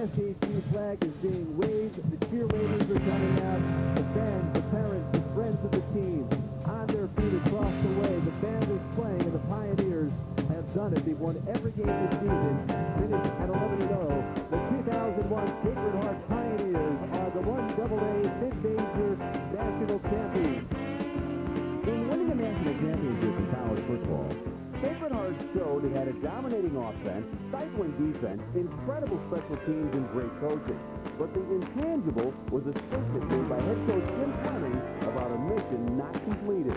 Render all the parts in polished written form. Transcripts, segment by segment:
SHU flag is being waved. The cheerleaders are coming out. The fans, the parents, the friends of the team on their feet across the way. The band is playing, and the Pioneers have done it. They've won every game this season. Finished at 11-0. The 2001 Sacred Heart Pioneers are the 1AA mid-major national champions. In winning a national championship in college football, Sacred Heart showed it had a dominating offense, stifling defense, incredible special teams, and great coaching. But the intangible was a statement made by head coach Jim Fleming about a mission not completed.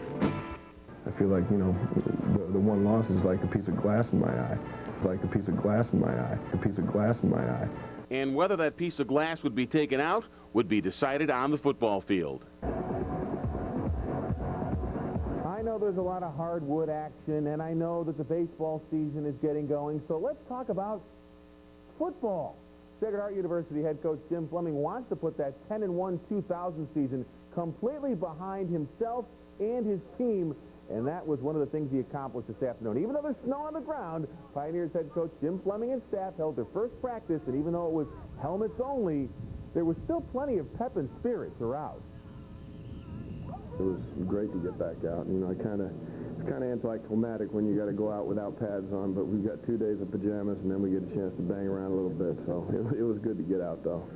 I feel like, you know, the one loss is like a piece of glass in my eye. Like a piece of glass in my eye. A piece of glass in my eye. And whether that piece of glass would be taken out would be decided on the football field. I know there's a lot of hardwood action, and I know that the baseball season is getting going, so let's talk about football. Sacred Heart University head coach Jim Fleming wants to put that 10-1 2000 season completely behind himself and his team, and that was one of the things he accomplished this afternoon. Even though there's snow on the ground, Pioneers head coach Jim Fleming and staff held their first practice, and even though it was helmets only, there was still plenty of pep and spirit throughout. It was great to get back out. You know, it's kind of anticlimactic when you got to go out without pads on, but we've got 2 days of pajamas, and then we get a chance to bang around a little bit. So it was good to get out, though.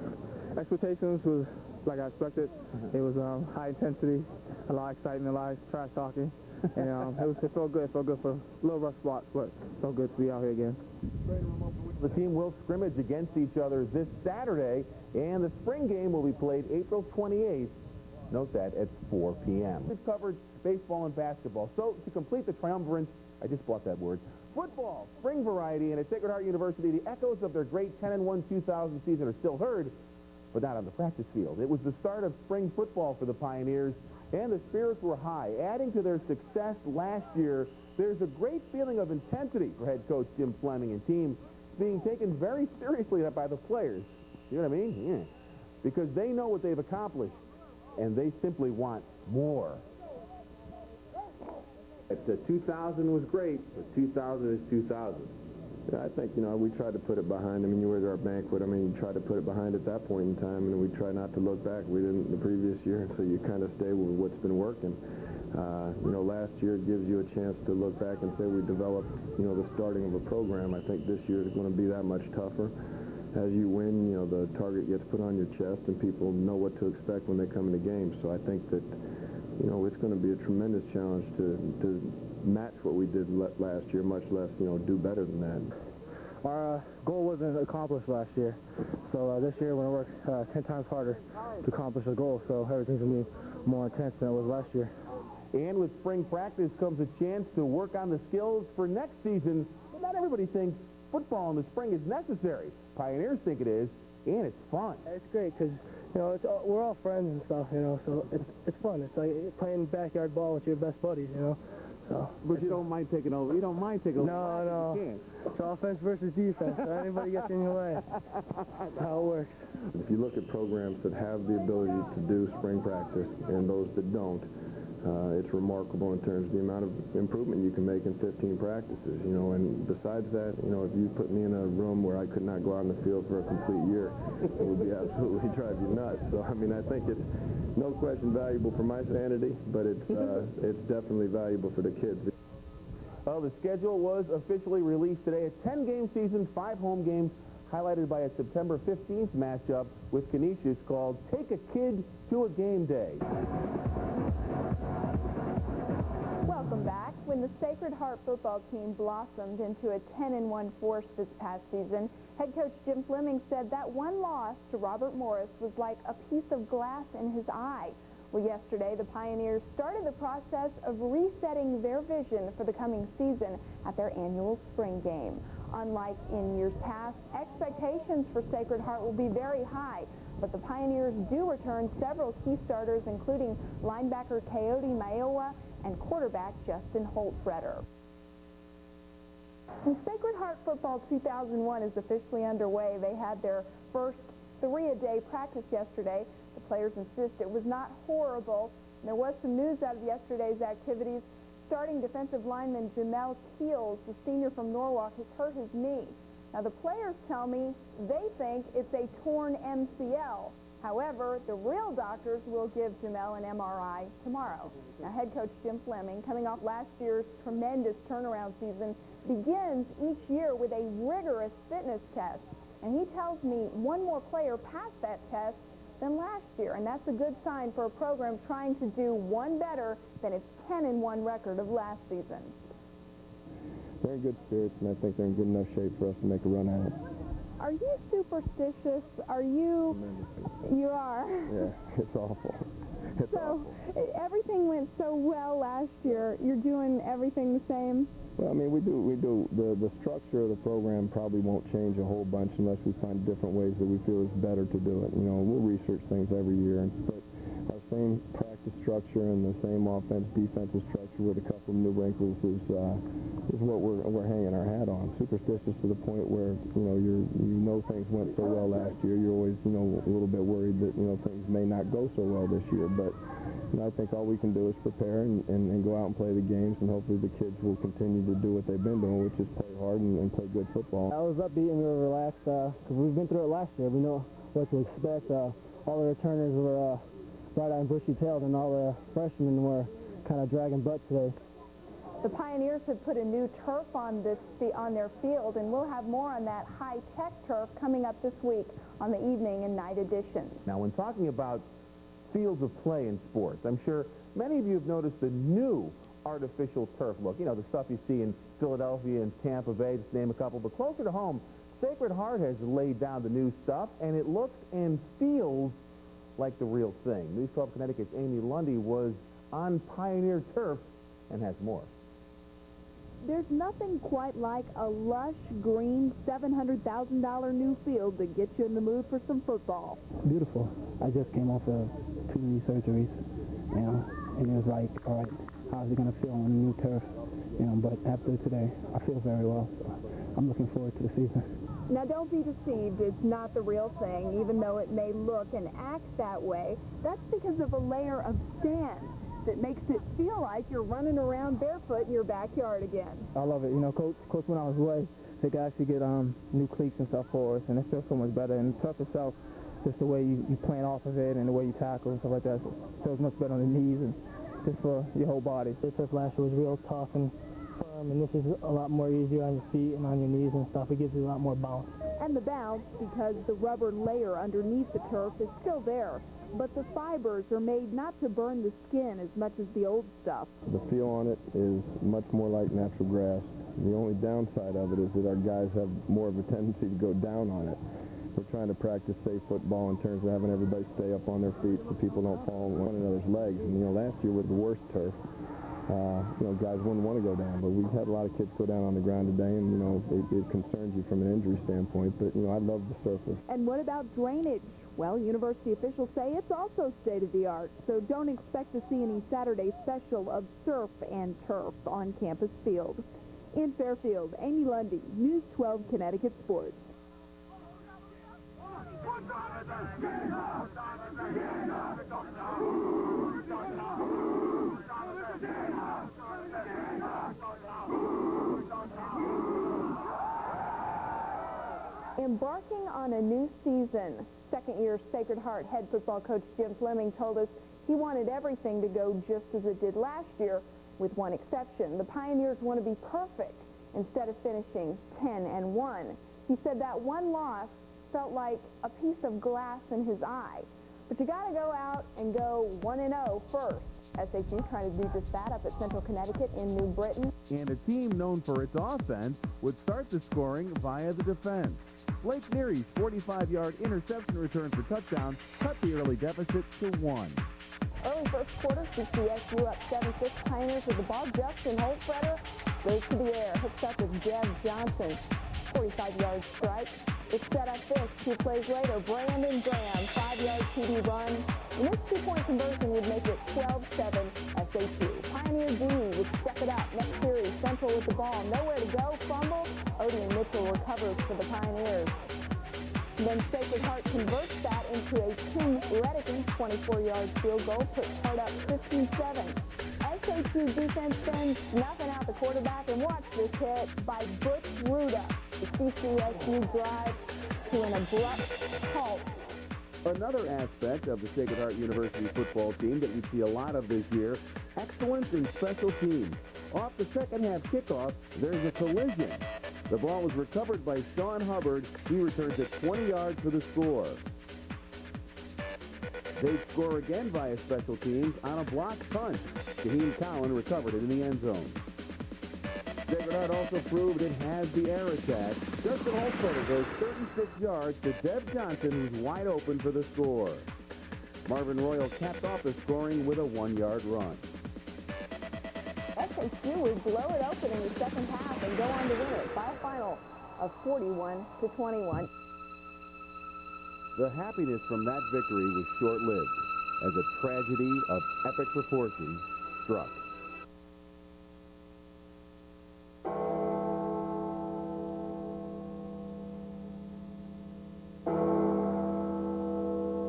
Expectations was like I expected. It was high intensity, a lot of excitement, a lot of trash talking, and it felt good. It felt good for a little rough spots, but it felt good to be out here again. The team will scrimmage against each other this Saturday, and the spring game will be played April 28th. Note that at 4 p.m. We've covered baseball and basketball. So to complete the triumvirate, I just bought that word, football, spring variety, and at Sacred Heart University, the echoes of their great 10-1 2000 season are still heard, but not on the practice field. It was the start of spring football for the Pioneers, and the spirits were high. Adding to their success last year, there's a great feeling of intensity for head coach Jim Fleming and team being taken very seriously by the players. You know what I mean? Yeah. Because they know what they've accomplished, and they simply want more. 2000 was great, but 2000 is 2000. Yeah, I think, you know, we tried to put it behind. I mean, you were at our banquet. I mean, you tried to put it behind at that point in time, and we try not to look back. We didn't the previous year, so you kind of stay with what's been working. You know, last year gives you a chance to look back and say we developed, you know, the starting of a program. I think this year is going to be that much tougher. As you win, you know, the target gets put on your chest, and people know what to expect when they come into games. So I think that, you know, it's going to be a tremendous challenge to match what we did last year, much less, you know, do better than that. Our goal wasn't accomplished last year, so this year we're going to work 10 times harder to accomplish the goal, so everything's going to be more intense than it was last year. And with spring practice comes a chance to work on the skills for next season. But not everybody thinks football in the spring is necessary. Pioneers think it is, and it's fun. It's great because, you know, we're all friends and stuff, you know, so it's fun. It's like playing backyard ball with your best buddies, you know. So, but you don't mind taking over. You don't mind taking over. No. It's offense versus defense. So anybody gets in your way. That's how it works. If you look at programs that have the ability to do spring practice and those that don't, it's remarkable in terms of the amount of improvement you can make in 15 practices, you know, and besides that, you know, if you put me in a room where I could not go out in the field for a complete year, it would be absolutely drive you nuts. So, I mean, I think it's no question valuable for my sanity, but it's definitely valuable for the kids. Well, the schedule was officially released today. A 10-game season, 5 home games, highlighted by a September 15th matchup with Canisius called Take a Kid to a Game Day. Welcome back. When the Sacred Heart football team blossomed into a 10-1 force this past season, head coach Jim Fleming said that one loss to Robert Morris was like a piece of glass in his eye. Well, yesterday, the Pioneers started the process of resetting their vision for the coming season at their annual spring game. Unlike in years past, expectations for Sacred Heart will be very high, but the Pioneers do return several key starters, including linebacker Coyote Mayowa and quarterback Justin Holtzreder. And Sacred Heart Football 2001 is officially underway. They had their first 3-a-day practice yesterday. The players insist it was not horrible. And there was some news out of yesterday's activities. Starting defensive lineman Jamel Keels, the senior from Norwalk, has hurt his knee. Now, the players tell me they think it's a torn MCL. However, the real doctors will give Jamel an MRI tomorrow. Now, head coach Jim Fleming, coming off last year's tremendous turnaround season, begins each year with a rigorous fitness test. And he tells me one more player passed that test than last year, and that's a good sign for a program trying to do one better than its 10-1 record of last season. They're in good spirits, and I think they're in good enough shape for us to make a run at it. Are you superstitious? Are you? Tremendously. You are? Yeah, it's awful. It's So, awful. everything went so well last year. You're doing everything the same? Well, I mean, we do. The structure of the program probably won't change a whole bunch unless we find different ways that we feel is better to do it. You know, we'll research things every year, but our same practice structure and the same defensive structure with a couple of new wrinkles is what we're hanging our hat on. Superstitious to the point where you know things went so well last year. You're always a little bit worried that things may not go so well this year, but. I think all we can do is prepare and go out and play the games, and hopefully the kids will continue to do what they've been doing, which is play hard and play good football. I was upbeat and we were relaxed because we've been through it last year. We know what to expect. All the returners were bright-eyed and bushy-tailed, and all the freshmen were kind of dragging butt today. The Pioneers have put a new turf on their field, and we'll have more on that high-tech turf coming up this week on the evening and night editions. Now, when talking about fields of play in sports, I'm sure many of you have noticed the new artificial turf look. You know, the stuff you see in Philadelphia and Tampa Bay, just to name a couple. But closer to home, Sacred Heart has laid down the new stuff, and it looks and feels like the real thing. News 12 Connecticut's Amy Lundy was on Pioneer turf and has more. There's nothing quite like a lush, green, $700,000 new field that gets you in the mood for some football. Beautiful. I just came off of 2 knee surgeries, and it was like, all right, how's it going to feel on the new turf? But after today, I feel very well, so I'm looking forward to the season. Now, don't be deceived. It's not the real thing, even though it may look and act that way. That's because of a layer of sand that makes it feel like you're running around barefoot in your backyard again. I love it. Coach went out his way to actually get new cleats and stuff for us, and it feels so much better. And the turf itself, just the way you plant off of it and the way you tackle and stuff like that, it feels much better on the knees and just for your whole body. The turf last year was real tough and firm, and this is a lot more easier on your feet and on your knees and stuff. It gives you a lot more bounce. And the bounce, because the rubber layer underneath the turf is still there. But the fibers are made not to burn the skin as much as the old stuff. The feel on it is much more like natural grass. The only downside of it is that our guys have more of a tendency to go down on it. We're trying to practice safe football in terms of having everybody stay up on their feet so people don't fall on one another's legs. And, last year was the worst turf. Guys wouldn't want to go down, but we've had a lot of kids go down on the ground today, and, it concerns you from an injury standpoint. But, I love the surface. And what about drainage? Well, university officials say it's also state-of-the-art, so don't expect to see any Saturday special of surf and turf on campus field. In Fairfield, Amy Lundy, News 12 Connecticut Sports. Embarking on a new season, second-year Sacred Heart head football coach Jim Fleming told us he wanted everything to go just as it did last year, with one exception. The Pioneers want to be perfect instead of finishing 10-1. He said that one loss felt like a piece of glass in his eye. But you got to go out and go 1-0 first. SHU trying to do just that up at Central Connecticut in New Britain. And a team known for its offense would start the scoring via the defense. Blake Neary's 45-yard interception return for touchdown cut the early deficit to 1. Early first quarter, SHU up 7-6. Pioneers with the ball. Justin Holtfretter goes to the air, hooks up with Jeff Johnson. 45-yard strike. It's set up this. 2 plays later, Brandon Graham, 5-yard TD run. And this 2-point conversion would make it 12-7 SHU. Pioneer D would step it up. Next series, Central with the ball. Nowhere to go. Fumble. Odie and Mitchell recovers for the Pioneers. Then Sacred Heart converts that into a Tim Redican 24-yard field goal, puts Heart up 15-7. SHU defense sends nothing out the quarterback, and watch this hit by Butch Ruda. the CCSU drive to an abrupt halt. Another aspect of the Sacred Heart University football team that we see a lot of this year, excellence in special teams. Off the second half kickoff, there's a collision. The ball was recovered by Sean Hubbard. He returns it 20 yards for the score. They score again via special teams on a blocked punt. Shaheen Collin recovered it in the end zone. Sacred Heart also proved it has the air attack. Justin Holtzfeder goes 36 yards to Dev Johnson, who's wide open for the score. Marvin Royal capped off the scoring with a 1-yard run. SHU would blow it open in the second half and go on to win it by a final of 41-21. The happiness from that victory was short-lived as a tragedy of epic proportions struck.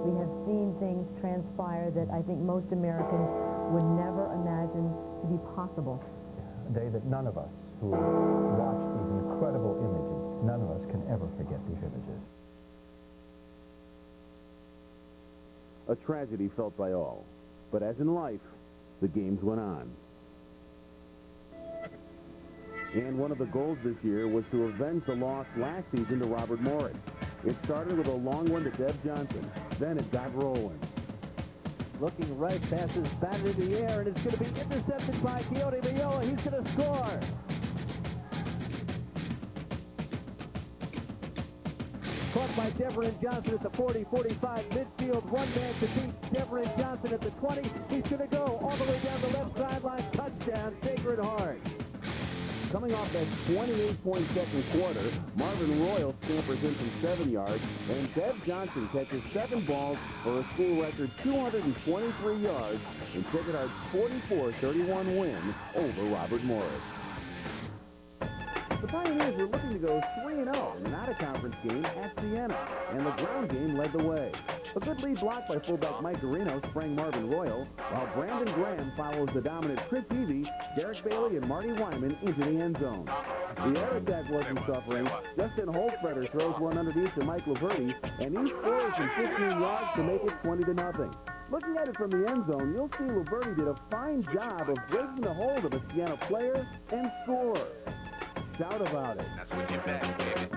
We have seen things transpire that I think most Americans would never imagine to be possible. A day that none of us who watch these incredible images, none of us can ever forget these images. A tragedy felt by all. But as in life, the games went on. And one of the goals this year was to avenge the loss last season to Robert Morris. It started with a long one to Dev Johnson. Then it got rolling. Looking right, passes batted in the air, and it's going to be intercepted by Coyote Mayoa. He's going to score. Caught by Deverin Johnson at the 40-45 midfield. One man to beat Deverin Johnson at the 20. He's going to go all the way down the left sideline. Touchdown, Sacred Heart. Coming off that 28-point second quarter, Marvin Royal scampers in from 7 yards, and Dev Johnson catches 7 balls for a school record 223 yards in Sacred Heart's 44-31 win over Robert Morris. The Pioneers were looking to go 3-0, not a conference game, at Siena, and the ground game led the way. A good lead block by fullback Mike Garino sprang Marvin Royal, while Brandon Graham follows the dominant Chris Evie, Derek Bailey, and Marty Wyman into the end zone. The air attack wasn't suffering. Justin Holtzfeder throws one underneath to Mike Laverty, and he scores from 15 yards to make it 20-0. Looking at it from the end zone, you'll see Laverty did a fine job of breaking the hold of a Siena player and score. Shout about it. That's what you're back, baby.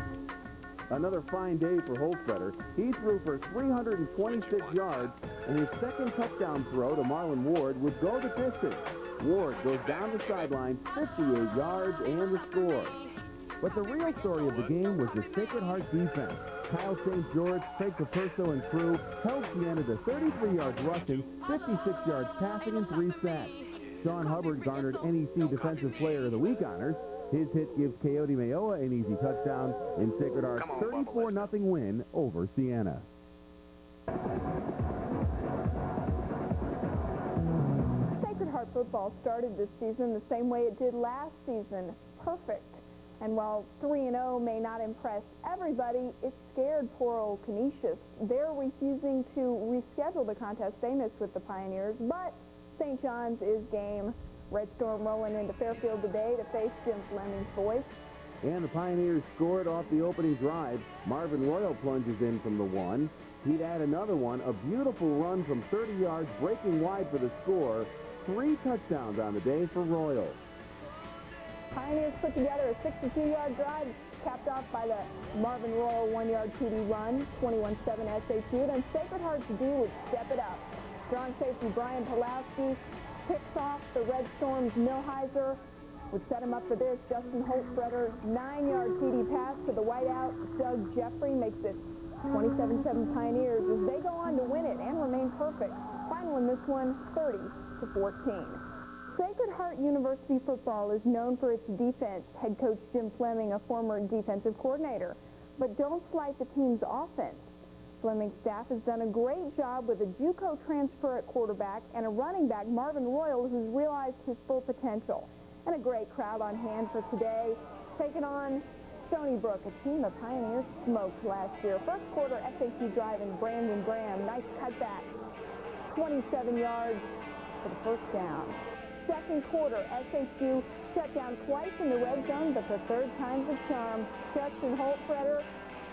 Another fine day for Holtzfeder. He threw for 326 yards, and his second touchdown throw to Marlon Ward would go the distance. Ward goes down the sideline 58 yards and the score. But the real story of the game was the Sacred Heart defense. Kyle St. George, Craig Caperso, and crew held Siena to 33 yards rushing, 56 yards passing, and 3 sacks. Sean Hubbard garnered NEC Defensive Player of the Week honors. His hit gives Coyote Mayoa an easy touchdown in Sacred Heart's 34-0 win over Siena. Sacred Heart football started this season the same way it did last season, perfect. And while 3-0 may not impress everybody, it scared poor old Canisius. They're refusing to reschedule the contest they missed with the Pioneers, but St. John's is game. Red Storm rolling into Fairfield today to face Jim Fleming's boys. And the Pioneers scored off the opening drive. Marvin Royal plunges in from the 1. He'd add another one, a beautiful run from 30 yards, breaking wide for the score. 3 touchdowns on the day for Royal. Pioneers put together a 62-yard drive, capped off by the Marvin Royal 1-yard TD run, 21-7 SHU. Then Sacred Heart's D would step it up. Strong safety Brian Pulowski picks off the Red Storm's Milheiser, would set him up for this. Justin Holtzfeder, 9-yard TD pass to the whiteout. Doug Jeffrey makes it 27-7 Pioneers as they go on to win it and remain perfect. Final in this one, 30-14. Sacred Heart University football is known for its defense. Head coach Jim Fleming, a former defensive coordinator. But don't slight the team's offense. Fleming's staff has done a great job with a JUCO transfer at quarterback and a running back, Marvin Royal, who's realized his full potential. And a great crowd on hand for today, taking on Stony Brook, a team the Pioneers smoked last year. First quarter SHU drive and Brandon Graham, nice cutback, 27 yards for the first down. second quarter, SHU shut down twice in the red zone, but the third time's a charm. Justin Holtfretter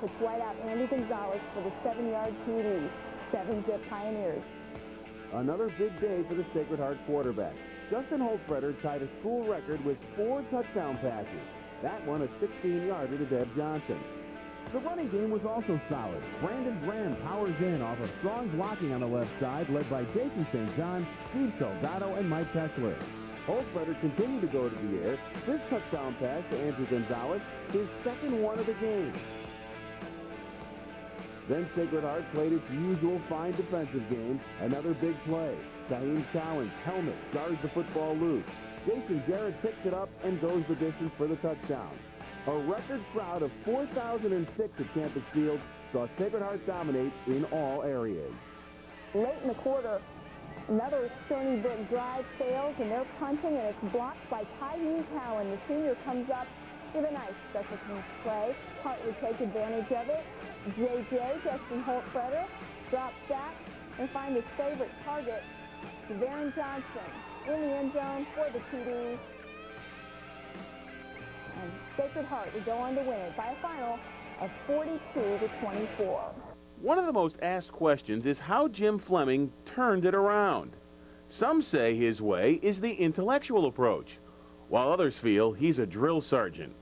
puts right out Andy Gonzalez for the 7-yard TD. 7-zip Pioneers. Another big day for the Sacred Heart quarterback. Justin Holtfretter tied a school record with 4 touchdown passes. That one a 16-yarder to Deb Johnson. The running game was also solid. Brandon Graham powers in off of strong blocking on the left side, led by Jason St. John, Steve Soldado, and Mike Kessler. Holtfretter continued to go to the air. This touchdown pass to Andrew Gonzalez, his second one of the game. Then Sacred Heart played its usual fine defensive game. Another big play. Tahim Cowan's helmet guards the football loose. Jason Jarrett picks it up and goes the distance for the touchdown. A record crowd of 4,006 at Campus Field saw Sacred Heart dominate in all areas. Late in the quarter, another Stony Brook drive fails, and they're punting, and it's blocked by Tahim Cowan. The senior comes up with a nice special teams play. Hart would take advantage of it. JJ, Justin Holtfretter, drops back and find his favorite target, Devin Johnson, in the end zone for the TD. And Sacred Heart would go on to win it by a final of 42-24. One of the most asked questions is how Jim Fleming turned it around. Some say his way is the intellectual approach, while others feel he's a drill sergeant.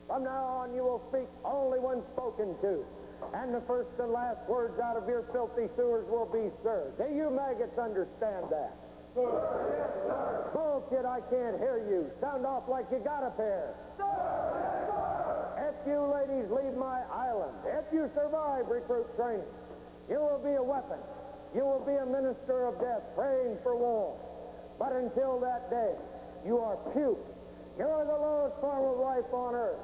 From now on, you will speak only when spoken to, and the first and last words out of your filthy sewers will be, sir. Do you maggots understand that? Sir. Yes, sir. Bullshit, I can't hear you. Sound off like you got a pair. Sir. Yes, sir. If you ladies leave my island, if you survive recruit training, you will be a weapon. You will be a minister of death praying for war. But until that day, you are puke. You are the lowest form of life on earth.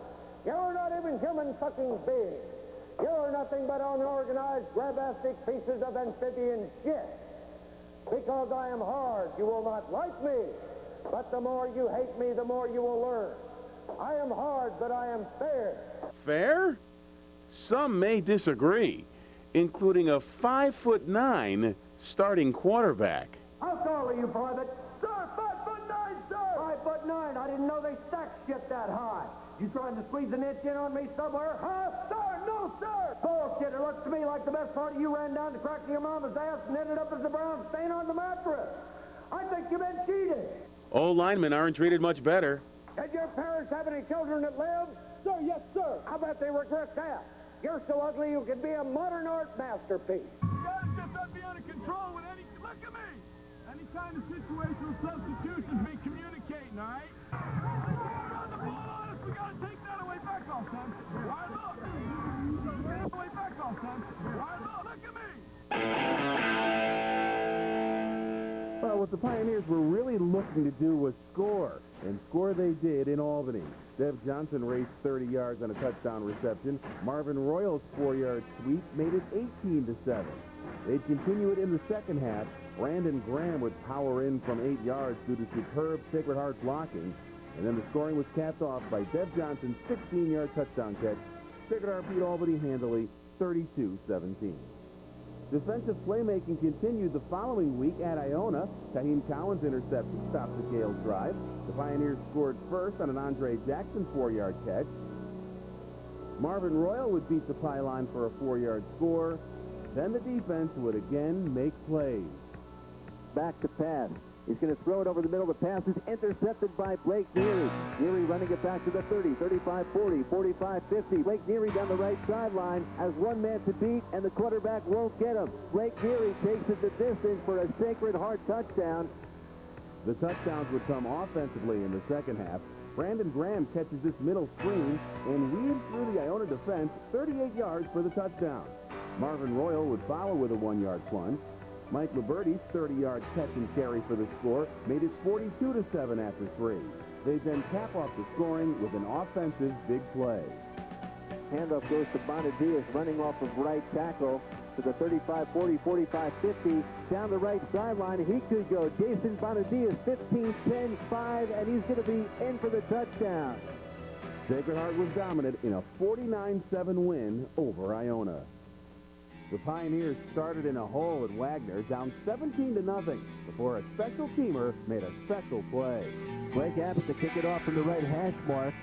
You are not even human fucking beings. You are nothing but unorganized, grabastic pieces of amphibian shit. Because I am hard, you will not like me. But the more you hate me, the more you will learn. I am hard, but I am fair. Fair? Some may disagree, including a 5'9" starting quarterback. How tall are you, Private? Sir, 5'9", sir! 5'9". I didn't know they stacked shit that high. You trying to squeeze an inch in on me somewhere? Huh? Sir, no, sir! Bullshit, it looks to me like the best part of you ran down the crack of your mama's ass and ended up as a brown stain on the mattress. I think you've been cheated. Old linemen aren't treated much better. Did your parents have any children that lived? Sir, yes, sir. I bet they regret that. You're so ugly you could be a modern art masterpiece. You guys just not be under control with any... Look at me! Any kind of situational substitutions be communicating, all right? Run the ball on us. We got to take that away back off, son. All right, look. Get away back off, son. All right, look at me. Well, what the Pioneers were really looking to do was score, and score they did in Albany. Deb Johnson raced 30 yards on a touchdown reception. Marvin Royal's 4-yard sweep made it 18-7. They'd continue it in the second half. Brandon Graham would power in from 8 yards due to superb Sacred Heart blocking. And then the scoring was capped off by Deb Johnson's 16-yard touchdown catch. Sacred Heart beat Albany handily 32-17. Defensive playmaking continued the following week at Iona. Tahim Cowan's interception stopped the Gales' drive. The Pioneers scored first on an Andre Jackson 4-yard catch. Marvin Royal would beat the pylon for a 4-yard score. Then the defense would again make plays. Back to pass. He's going to throw it over the middle. The pass is intercepted by Blake Neary. Neary running it back to the 30, 35, 40, 45, 50. Blake Neary down the right sideline has one man to beat, and the quarterback won't get him. Blake Neary takes it the distance for a Sacred Heart touchdown. The touchdowns would come offensively in the second half. Brandon Graham catches this middle screen and weaves through the Iona defense 38 yards for the touchdown. Marvin Royal would follow with a 1-yard plunge. Mike Liberty's 30-yard catch and carry for the score made it 42-7 after 3. They then cap off the scoring with an offensive big play. Handoff goes to Bonadias running off of right tackle to the 35, 40, 45, 50. Down the right sideline, he could go. Jason Bonadias, 15, 10, 5, and he's going to be in for the touchdown. Sacred Heart was dominant in a 49-7 win over Iona. The Pioneers started in a hole at Wagner, down 17-0, before a special teamer made a special play. Blake Abbott to kick it off from the right hash mark.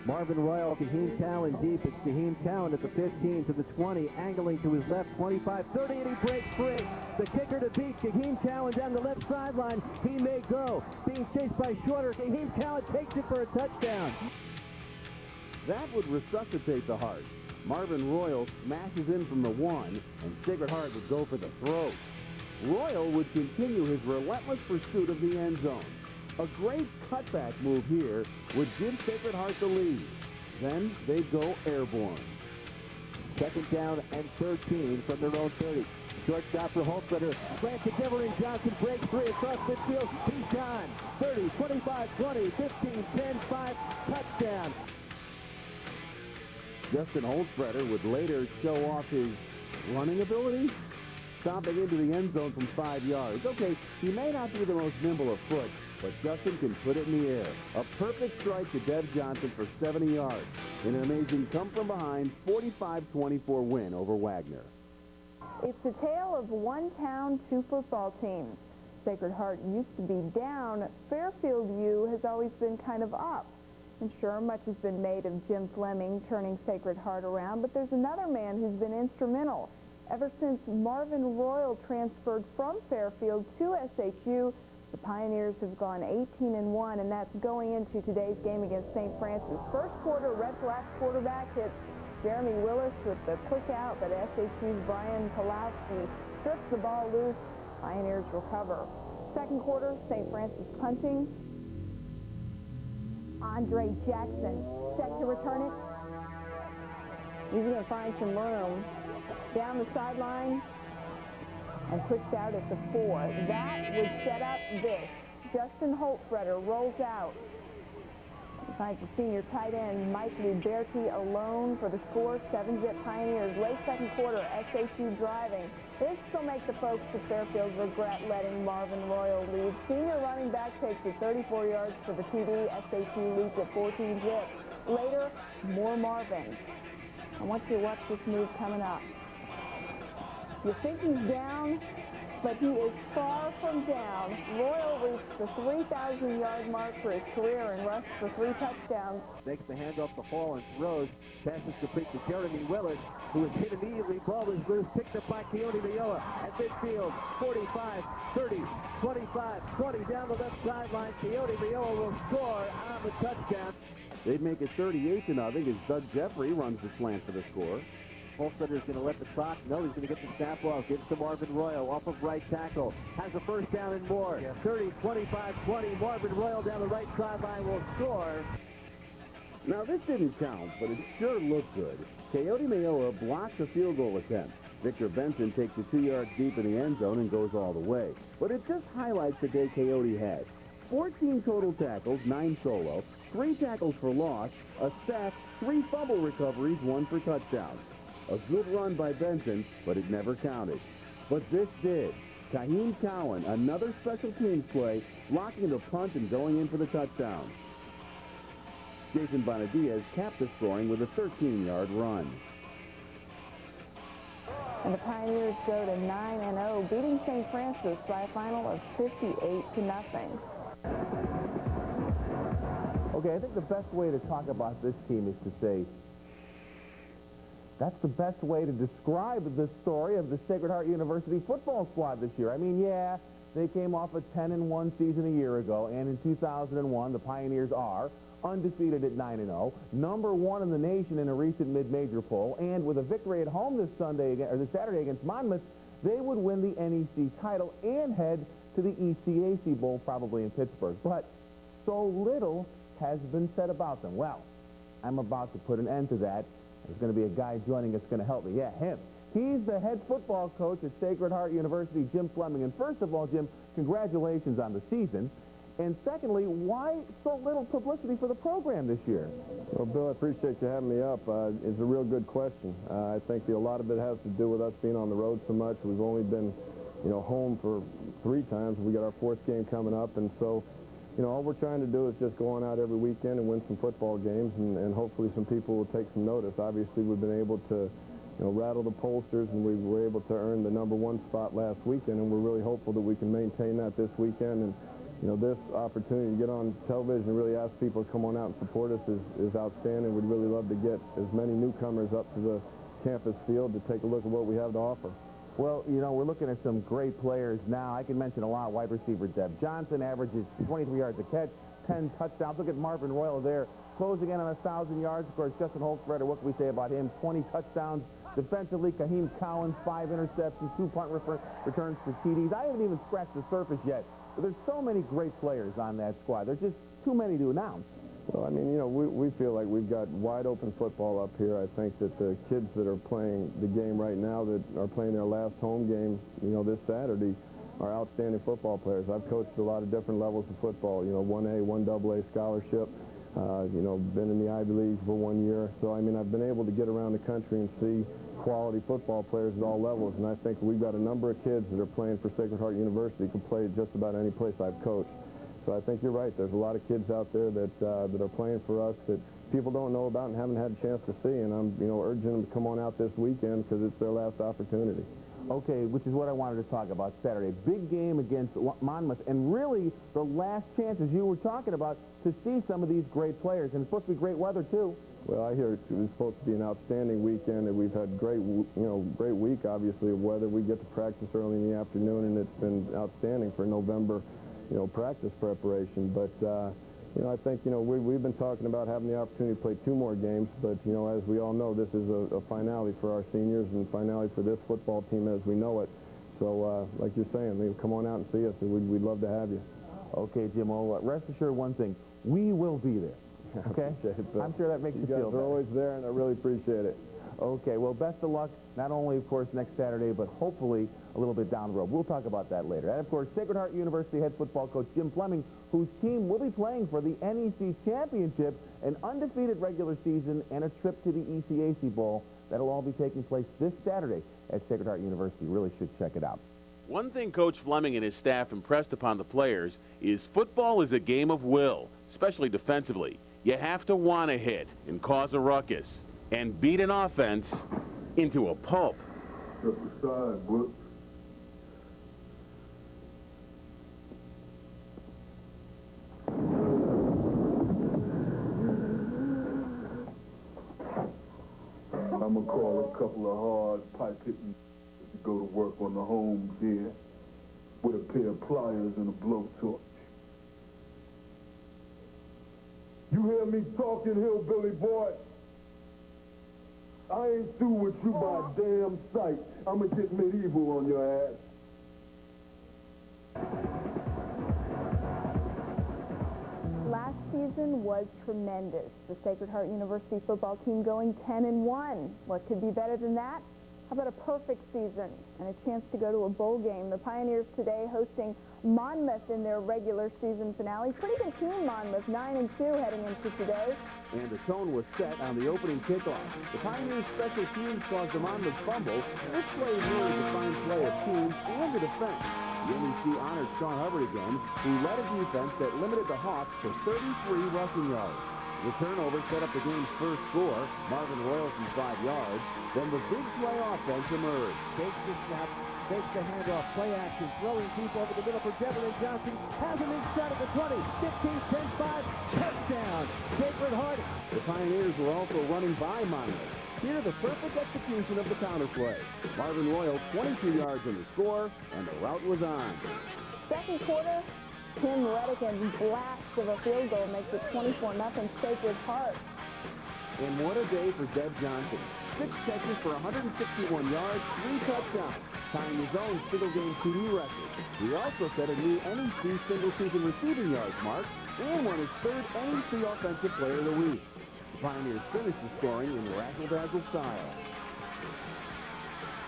Marvin Royal, Kahim Cowan deep. It's Kahim Cowan at the 15 to the 20, angling to his left, 25, 30, and he breaks free. The kicker to beat Kahim Cowan down the left sideline. He may go. Being chased by Shorter. Kahim Cowan takes it for a touchdown. That would resuscitate the Heart. Marvin Royal smashes in from the 1, and Sacred Heart would go for the throw. Royal would continue his relentless pursuit of the end zone. A great cutback move here would give Sacred Heart the lead. Then they'd go airborne. Second down and 13 from their own 30. Shortstop for Holtzletter. Grant to Deverin Johnson, breaks free across midfield. He's gone. 30, 25, 20, 15, 10, 5, touchdown. Justin Holtzletter would later show off his running ability, stomping into the end zone from 5 yards. Okay, he may not be the most nimble of foot, but Justin can put it in the air. A perfect strike to Dev Johnson for 70 yards. In an amazing come-from-behind 45-24 win over Wagner. It's a tale of one town, two football teams. Sacred Heart used to be down. Fairfield U has always been kind of up. And sure, much has been made of Jim Fleming turning Sacred Heart around, but there's another man who's been instrumental. Ever since Marvin Royal transferred from Fairfield to SHU, the Pioneers have gone 18-1, and that's going into today's game against St. Francis. First quarter, Red Flash quarterback hits Jeremy Willis with the quick out, but SHU's Brian Pulowski strips the ball loose. Pioneers recover. Second quarter, St. Francis punting. Andre Jackson set to return it. He's going to find some room down the sideline and pushed out at the 4. That would set up this. Justin Holtzletter rolls out. He finds the senior tight end Mike Luberti alone for the score. 7-zip Pioneers. Late second quarter, SHU driving. This will make the folks at Fairfield regret letting Marvin Royal lead. Senior running back takes it 34 yards for the TD. SHU leads at 14-zip. Later, more Marvin. I want you to watch this move coming up. You think he's down, but he is far from down. Royal reached the 3,000-yard mark for his career and rushed for 3 touchdowns. Makes the handoff to Hall and throws. Passes complete to Jeremy Willis, who is hit immediately. Ball is loose. Picked up by Coyote Mayoa at midfield. 45, 30, 25, 20 down the left sideline. Coyote Mayoa will score on the touchdown. They'd make it 38-0 as Doug Jeffrey runs the slant for the score. Holtzletter is going to let the clock know. He's going to get the snap off. Gives to Marvin Royal off of right tackle. Has a first down and more. 30, 25, 20. Marvin Royal down the right sideline will score. Now, this didn't count, but it sure looked good. Coyote Mayoa blocks a field goal attempt. Victor Benson takes it 2 yards deep in the end zone and goes all the way. But it just highlights the day Coyote had. 14 total tackles, 9 solo, 3 tackles for loss, a sack, 3 fumble recoveries, 1 for touchdown. A good run by Benson, but it never counted. But this did. Kahim Cowan, another special teams play, blocking the punt and going in for the touchdown. Jason Bonadiaz capped the scoring with a 13-yard run. And the Pioneers go to 9-0, beating St. Francis by a final of 58-0. Okay, I think the best way to talk about this team is to say, that's the best way to describe the story of the Sacred Heart University football squad this year. I mean, yeah, they came off a 10-1 season a year ago, and in 2001, the Pioneers are undefeated at 9-0, number 1 in the nation in a recent mid-major poll, and with a victory at home this Saturday against Monmouth, they would win the NEC title and head to the ECAC Bowl, probably in Pittsburgh. But so little has been said about them. Well, I'm about to put an end to that. There's going to be a guy joining us going to help me. Yeah, him. He's the head football coach at Sacred Heart University, Jim Fleming. And first of all, Jim, congratulations on the season. And secondly, why so little publicity for the program this year? Well, Bill, I appreciate you having me up. It's a real good question. I think a lot of it has to do with us being on the road so much. We've only been, home for 3 times. We got our 4th game coming up, and so, all we're trying to do is just go on out every weekend and win some football games, and hopefully some people will take some notice. Obviously, we've been able to, rattle the pollsters, and we were able to earn the #1 spot last weekend, and we're really hopeful that we can maintain that this weekend. And this opportunity to get on television and really ask people to come on out and support us is outstanding. We'd really love to get as many newcomers up to the campus field to take a look at what we have to offer. Well, we're looking at some great players now. I can mention a lot. Wide receiver Deb Johnson averages 23 yards a catch, 10 touchdowns. Look at Marvin Royal there, closing in on 1,000 yards. Of course, Justin Holtzberger, what can we say about him? 20 touchdowns. Defensively, Kaheem Collins, 5 interceptions, 2 punt returns for TDs. I haven't even scratched the surface yet. But there's so many great players on that squad. There's just too many to announce. Well, I mean, we feel like we've got wide open football up here. I think that the kids that are playing the game right now, that are playing their last home game, this Saturday, are outstanding football players. I've coached a lot of different levels of football, 1A, 1AA scholarship, been in the Ivy League for 1 year. So, I mean, I've been able to get around the country and see quality football players at all levels, and I think we've got a number of kids that are playing for Sacred Heart University who can play at just about any place I've coached. So I think you're right. There's a lot of kids out there that are playing for us that people don't know about and haven't had a chance to see, and I'm urging them to come on out this weekend because it's their last opportunity. Okay, which is what I wanted to talk about Saturday. Big game against Monmouth, and really the last chance, as you were talking about, to see some of these great players. And it's supposed to be great weather, too. Well, I hear it was supposed to be an outstanding weekend, and we've had great week, obviously, of weather. We get to practice early in the afternoon, and it's been outstanding for November, practice preparation. But, I think, we've been talking about having the opportunity to play 2 more games, but, as we all know, this is a finale for our seniors and finale for this football team as we know it. So, like you're saying, come on out and see us, and we'd love to have you. Okay, Jim, well, rest assured one thing. We will be there. Okay? I'm sure that makes you feel better. You guys are always there, and I really appreciate it. Okay, well, best of luck, not only, of course, next Saturday, but hopefully a little bit down the road. We'll talk about that later. And, of course, Sacred Heart University head football coach Jim Fleming, whose team will be playing for the NEC Championship, an undefeated regular season, and a trip to the ECAC Bowl. That'll all be taking place this Saturday at Sacred Heart University. Really should check it out. One thing Coach Fleming and his staff impressed upon the players is football is a game of will, especially defensively. You have to want to hit and cause a ruckus and beat an offense into a pulp. Step aside, Brooks. I'm going to call a couple of hard pipe hitting to go to work on the home gear with a pair of pliers and a blowtorch. You hear me talking, hillbilly boy? I ain't through with you by damn sight. I'm going to get medieval on your ass. Last season was tremendous. The Sacred Heart University football team going 10-1. What could be better than that? How about a perfect season and a chance to go to a bowl game? The Pioneers today hosting Monmouth in their regular season finale. Pretty good team, Monmouth, 9-2 heading into today. And the tone was set on the opening kickoff. The Pioneers' special teams caused the Monmouth fumble. This play is really the fine play of teams and the defense. The NEC honored Sean Hubbard again, who led a defense that limited the Hawks to 33 rushing yards. The turnover set up the game's first score, Marvin Royal from 5 yards. Then the big play offense emerged. Takes the snap, takes the handoff, play action, throwing deep over the middle for Deborah Johnson. Has him inside of the 20, 15, 10, 5, touchdown, Sacred Heart. The Pioneers were also running by Monmouth. Here, the perfect execution of the counter play. Marvin Royal, 22 yards in the score, and the route was on. Second quarter, Tim Reddick and blast of a field goal makes it 24-0 Sacred Heart. And what a day for Deb Johnson. 6 catches for 161 yards, 3 touchdowns, tying his own single-game TD record. He also set a new NEC single-season receiving yards mark and won his 3rd NEC Offensive Player of the Week. The Pioneers finished the scoring in razzle-dazzle style.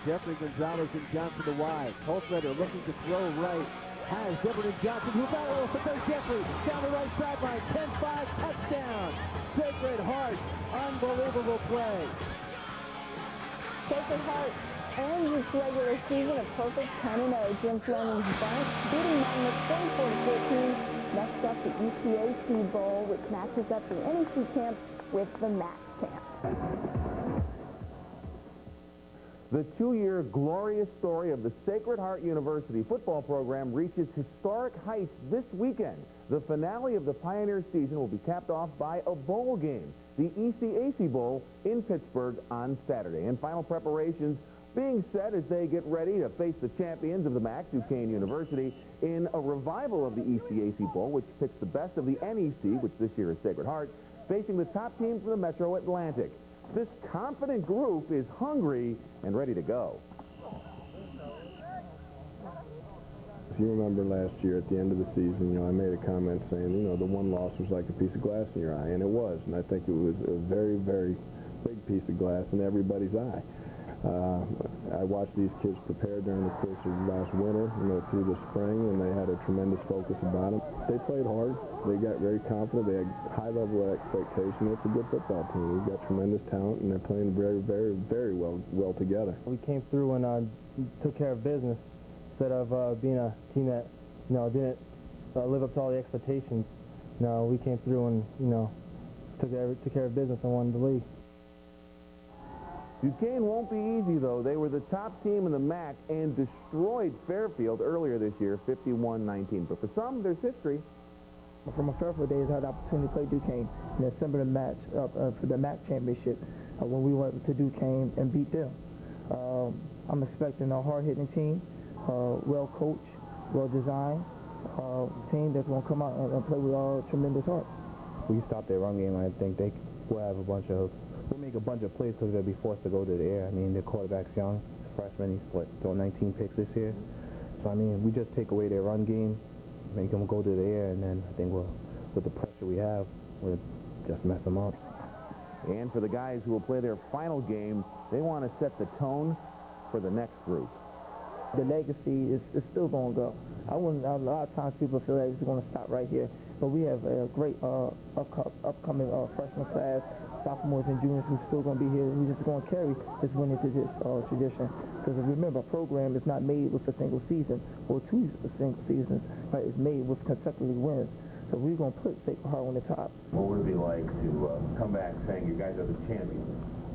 Jeffrey Gonzalez and Johnson to wide. Holtzberger looking to throw right. Has Deborah Johnson, who barrels to third Jeffrey. Down the right sideline. 10-5, touchdown. Sacred Heart. Unbelievable play. Sacred Heart ends this regular season a perfect 10-0. Jim Fleming's bunch beating Monmouth 44-14. Next up, the ECAC Bowl, which matches up the NEC camp with the MAC camp. The 2-year glorious story of the Sacred Heart University football program reaches historic heights this weekend. The finale of the Pioneer season will be capped off by a bowl game, the ECAC Bowl in Pittsburgh on Saturday. And final preparations being set as they get ready to face the champions of the MAC, Duquesne University, in a revival of the ECAC Bowl, which picks the best of the NEC, which this year is Sacred Heart, facing the top team from the Metro Atlantic. This confident group is hungry and ready to go. If you remember last year at the end of the season, I made a comment saying, the one loss was like a piece of glass in your eye, and it was. And I think it was a very, very big piece of glass in everybody's eye. I watched these kids prepare during the course of last winter, through the spring, and they had a tremendous focus about them. They played hard. They got very confident. They had high level of expectation. It's a good football team. We've got tremendous talent, and they're playing very, very, very well together. We came through and took care of business instead of being a team that, didn't live up to all the expectations. We came through and, took care of business and won the league. Duquesne won't be easy, though. They were the top team in the MAC and destroyed Fairfield earlier this year, 51-19. But for some, there's history. From my Fairfield days, I had the opportunity to play Duquesne in the December match for the MAC championship when we went to Duquesne and beat them. I'm expecting a hard-hitting team, well-coached, well-designed team that's going to come out and play with tremendous heart. We stopped their run game. I think they will have we'll make a bunch of plays because they'll be forced to go to the air. I mean, their quarterback's young. He's a freshman. He's throwing 19 picks this year. So, I mean, we just take away their run game, make them go to the air, and then I think with the pressure we have, we'll just mess them up. And for the guys who will play their final game, they want to set the tone for the next group. The legacy is still going to go. A lot of times people feel like it's going to stop right here, but we have a great upcoming freshman class, sophomores and juniors who's still going to be here. We're just going to carry this winning tradition. Because remember, a program is not made with a single season or two single seasons, right? It's made with consecutive wins. So we're going to put Sacred Heart on the top. What would it be like to come back saying you guys are the champions?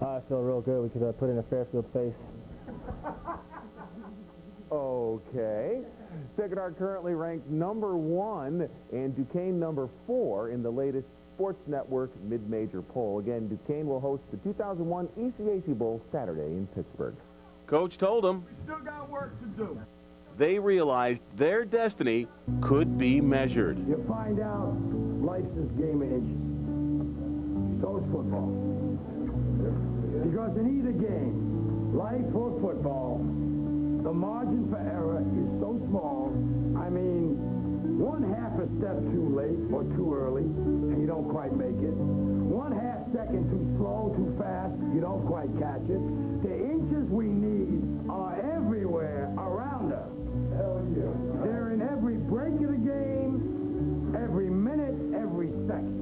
I feel real good. We could put in a Fairfield face. Okay. Sacred Heart currently ranked #1 and Duquesne #4 in the latest Sports Network mid-major poll. Again, Duquesne will host the 2001 ECAC Bowl Saturday in Pittsburgh. Coach told them We still got work to do. they realized their destiny could be measured. You find out life's this game of inches. So is football. Because in either game, life or football, the margin for error is so small. I mean, 1/2 a step too late or too early, and you don't quite make it. 1/2 second too slow, too fast, you don't quite catch it. The inches we need are everywhere around us. Hell yeah. They're in every break of the game, every minute, every second.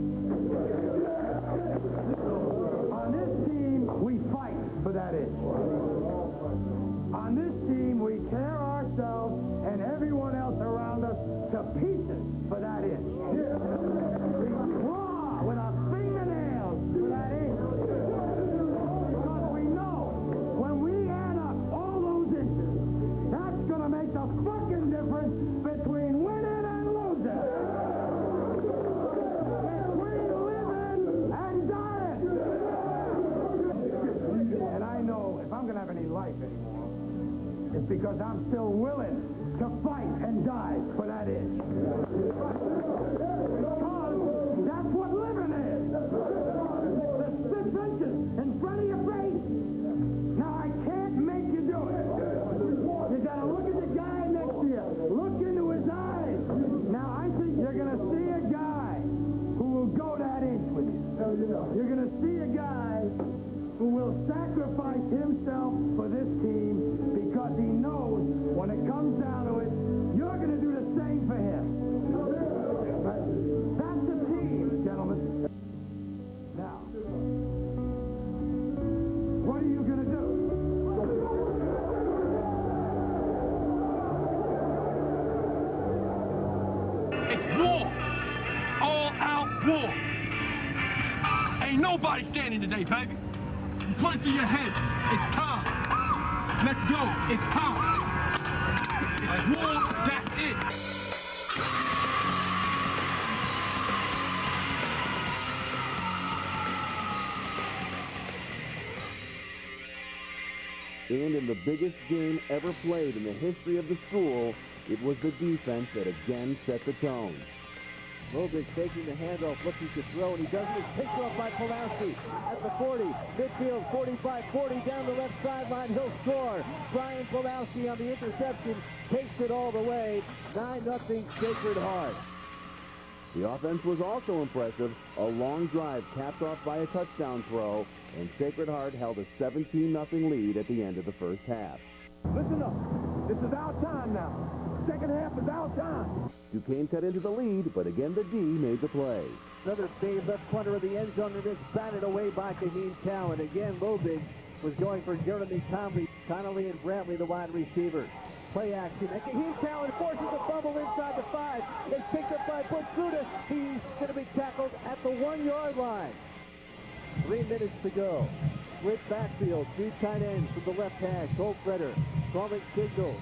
On this team, we fight for that inch. On this team, we tear ourselves and everyone else around us to pieces for that inch. We claw with our fingernails for that inch. Because we know when we add up all those inches, that's going to make the fucking difference between winning and losing. Between living and dying. And I know if I'm going to have any life anymore, it's because I'm still willing to fight and die for that inch. Because that's what living is. The 6 inches in front of your face. Now, I can't make you do it. You got to look at the guy next to you. Look into his eyes. Now, I think you're going to see a guy who will go that inch with you. You're going to see a guy who will sacrifice himself for this team because he knows when it comes down to it, you're going to do the same for him. That's the team, gentlemen. Now, what are you going to do? It's war. All-out war. Ain't nobody standing today, baby. You put it to your heads. It's time. Let's go. It's time. It's war. That's it. And in the biggest game ever played in the history of the school, it was the defense that again set the tone. Lobig taking the handoff, looking to throw, and he doesn't. It's picked off by Pulowski at the 40. Midfield, 45-40 down the left sideline. He'll score. Brian Pulowski on the interception takes it all the way. 9-0 Sacred Heart. The offense was also impressive. A long drive capped off by a touchdown throw, and Sacred Heart held a 17-0 lead at the end of the first half. Listen up. This is our time now. Second half is our time. Duquesne cut into the lead, but again the D made the play. Another save left corner of the end zone, and it's batted away by Kaheen Cowan. Again, Lobig was going for Jeremy Connolly and Brantley, the wide receivers. Play action, and Kaheen Cowan forces a fumble inside the 5. It's picked up by Butch Ruda. He's going to be tackled at the 1-yard line. 3 minutes to go. Split backfield, 3 tight ends from the left hash. Holfreder calling signals.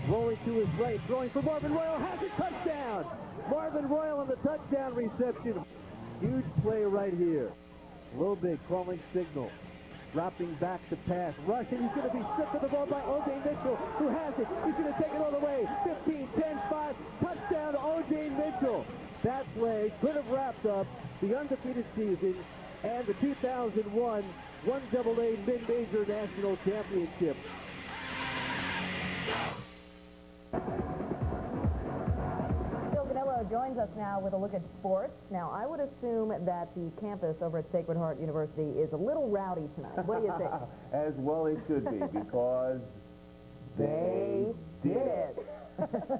Rolling to his right, throwing for Marvin Royal, has a touchdown! Marvin Royal on the touchdown reception. Huge play right here. Lobig calling signal. Dropping back to pass. Rush, and he's going to be stripped of the ball by O.J. Mitchell, who has it. He's going to take it all the way. 15, 10, 5. Touchdown to O.J. Mitchell. That play could have wrapped up the undefeated season and the 2001 1AA Mid-Major National Championship. Phil Ganello joins us now with a look at sports. Now, I would assume that the campus over at Sacred Heart University is a little rowdy tonight. What do you think? As well it should be, because they did it.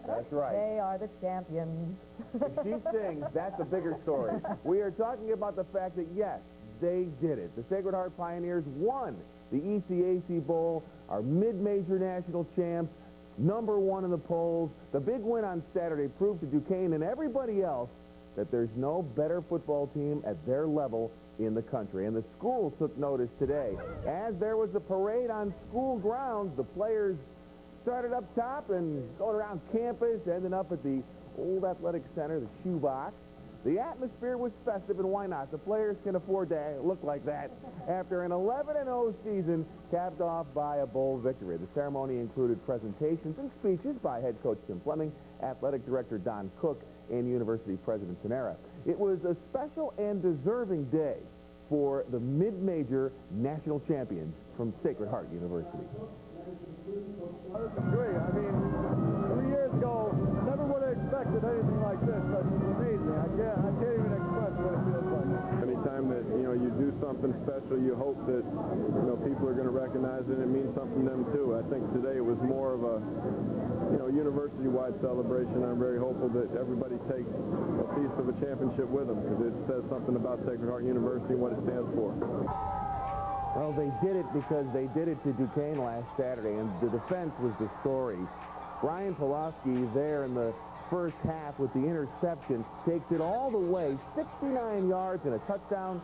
That's right. They are the champions. If she sings, that's a bigger story. We are talking about the fact that, yes, they did it. The Sacred Heart Pioneers won the ECAC Bowl, our mid-major national champs, #1 in the polls. The big win on Saturday proved to Duquesne and everybody else that there's no better football team at their level in the country. And the school took notice today. As there was a parade on school grounds, the players started up top and going around campus, ending up at the old athletic center, the shoebox. The atmosphere was festive, and why not? The players can afford to look like that after an 11-0 season capped off by a bowl victory. The ceremony included presentations and speeches by head coach Tim Fleming, athletic director Don Cook, and university president Tenera. It was a special and deserving day for the mid-major national champions from Sacred Heart University. Great. I mean, 3 years ago, never would have expected anything like this, but it's amazing. I can't even express what it feels like. Anytime that, you do something special, you hope that, people are going to recognize it and it means something to them too. I think today it was more of a, university-wide celebration. I'm very hopeful that everybody takes a piece of a championship with them, because it says something about Sacred Heart University and what it stands for. Well, they did it because they did it to Duquesne last Saturday, and the defense was the story. Brian Pulowski there in the first half with the interception takes it all the way, 69 yards and a touchdown,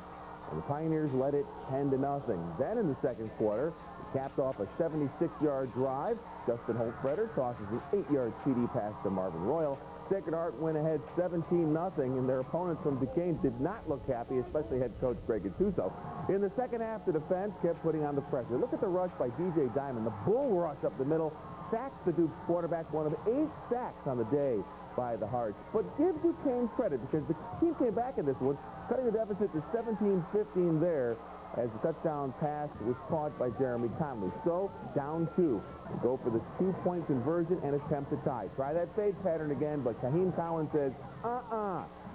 and the Pioneers led it 10-0. Then in the second quarter, it capped off a 76-yard drive. Justin Holfreder tosses an 8-yard TD pass to Marvin Royal. Sacred Heart went ahead 17-0, and their opponents from Duquesne did not look happy, especially head coach Greg Gattuso. In the second half, the defense kept putting on the pressure. Look at the rush by DJ Diamond. The bull rush up the middle sacks the Duke's quarterback, one of 8 sacks on the day by the Hearts. But give Duquesne credit, because the team came back in this one, cutting the deficit to 17-15 there, as the touchdown pass was caught by Jeremy Connolly. So, down 2. Go for the 2-point conversion and attempt to tie. Try that fade pattern again, but Kaheen Cowan says,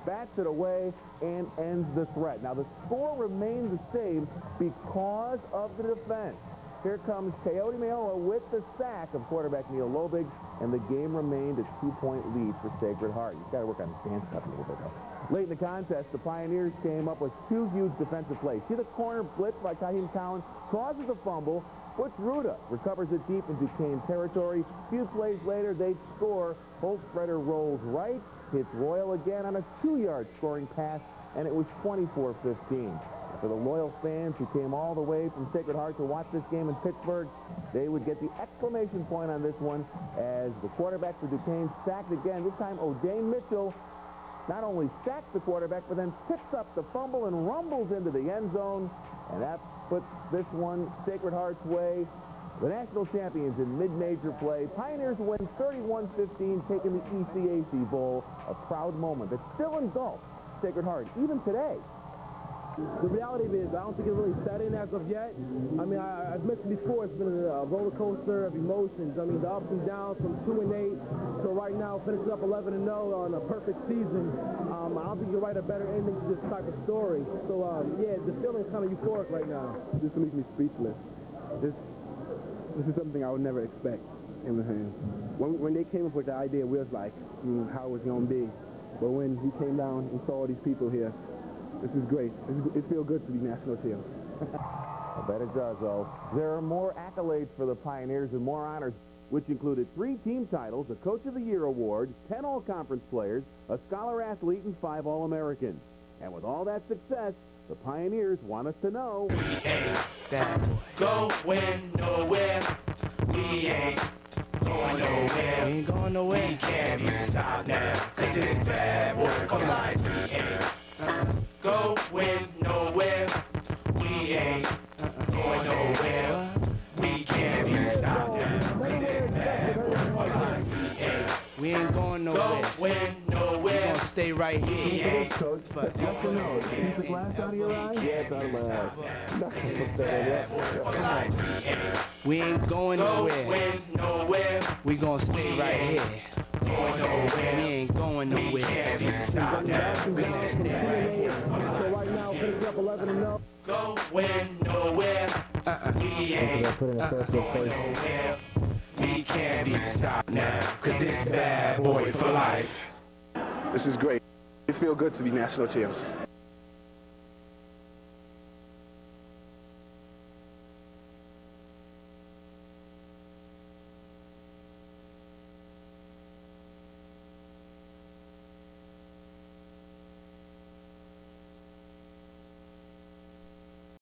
bats it away and ends the threat. Now, the score remained the same because of the defense. Here comes Coyote Mayola with the sack of quarterback Neil Lobig, and the game remained a 2-point lead for Sacred Heart. You've got to work on his dance stuff a little bit, though. Late in the contest, the Pioneers came up with 2 huge defensive plays. See the corner blitz by Kaheen Cowan, causes a fumble. Butch Ruda recovers it deep in Duquesne territory. A few plays later, they score. Holfreder rolls right, hits Royal again on a 2-yard scoring pass, and it was 24-15. The for the loyal fans who came all the way from Sacred Heart to watch this game in Pittsburgh, they would get the exclamation point on this one as the quarterback for Duquesne sacked again. This time, O'Dane Mitchell not only sacks the quarterback, but then picks up the fumble and rumbles into the end zone. And that puts this one Sacred Heart's way. The national champions in mid-major play. Pioneers win 31-15, taking the ECAC Bowl. A proud moment that still engulfs Sacred Heart, even today. The reality is, I don't think it's really set in as of yet. I mean, I've mentioned before, it's been a roller coaster of emotions. I mean, the ups and downs from 2-8 to right now finishing up 11-0 on a perfect season. I don't think you can write a better ending to this type of story. So, yeah, the feeling's kind of euphoric right now. This leaves me speechless. This is something I would never expect. When they came up with the idea, we was like, how it was going to be. But when he came down and saw all these people here, this is great. It feels good to be national champs. I bet it does, though. There are more accolades for the Pioneers and more honors, which included 3 team titles, a Coach of the Year award, 10 All-Conference players, a Scholar Athlete, and 5 All-Americans. And with all that success, the Pioneers want us to know. We ain't that going nowhere. We ain't going nowhere. We ain't going nowhere. We can't even stop now, 'cause it's bad boy for life. We ain't going nowhere. We ain't going nowhere. We can't even stop now, 'cause it's bad boy for life. We ain't going nowhere. Going nowhere. We gonna stay right here. Coach, but yes or no? Keep the glass out of your eye? Yeah, it's out of my eye. We ain't going nowhere. We gonna stay right here. Going nowhere. We ain't going nowhere. We can't even stop now. We gonna stay right here. So right now, finishing up 11-0. Going nowhere. We ain't going nowhere. We can't even stop now, 'cause it's bad boy for life. This is great. It feels good to be national champs.